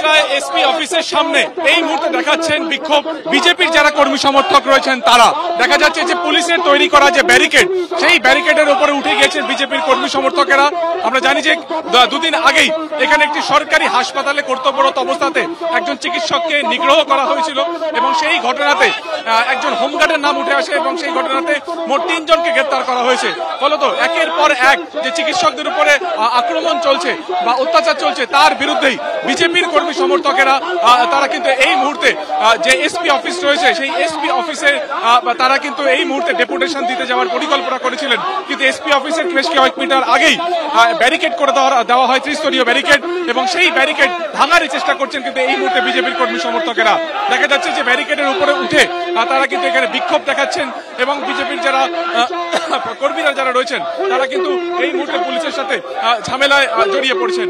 ঝামেলায় এসপি অফিসের সামনে এই মুহূর্তে দেখাচ্ছেন বিক্ষোভ বিজেপির যারা কর্মী সমর্থক রয়েছেন তারা। দেখা যাচ্ছে যে পুলিশের তৈরি করা যে ব্যারিকেড, সেই ব্যারিকেডের উপরে উঠে গিয়েছেন বিজেপির কর্মী সমর্থকেরা। আমরা জানি যে দুদিন আগেই এখানে একটি সরকারি হাসপাতালে কর্তব্যরত অবস্থাতে একজন চিকিৎসককে নিগ্রহ করা হয়েছিল এবং সেই ঘটনাতে একজন হোমগার্ডের নাম উঠে আসে এবং সেই ঘটনাতে মোট 3 জনকে গ্রেপ্তার করা হয়েছে। ফলত একের পর এক যে চিকিৎসকদের উপরে আক্রমণ চলছে বা অত্যাচার চলছে তার বিরুদ্ধেই বিজেপির কর্মী সমর্থকেরা তারা কিন্তু এই মুহূর্তে যে এসপি অফিস রয়েছে সেই এসপি অফিসে তারা কিন্তু এই মুহূর্তে ডেপুটেশন দিতে যাওয়ার পরিকল্পনা করেছিলেন, কিন্তু এসপি অফিসের বেশ কয়েক মিটার আগেই ব্যারিকেড করে দেওয়া হয়, ত্রিস্তরীয় ব্যারিকেড, এবং সেই ব্যারিকেড ভাঙার চেষ্টা করছেন কিন্তু এই মুহূর্তে বিজেপির কর্মী সমর্থকেরা। দেখা যাচ্ছে যে ব্যারিকেডের উপরে উঠে তারা কিন্তু এখানে বিক্ষোভ দেখাচ্ছেন এবং বিজেপির যারা কর্মীরা যারা রয়েছেন তারা কিন্তু এই মুহূর্তে পুলিশের সাথে ঝামেলায় জড়িয়ে পড়ছেন।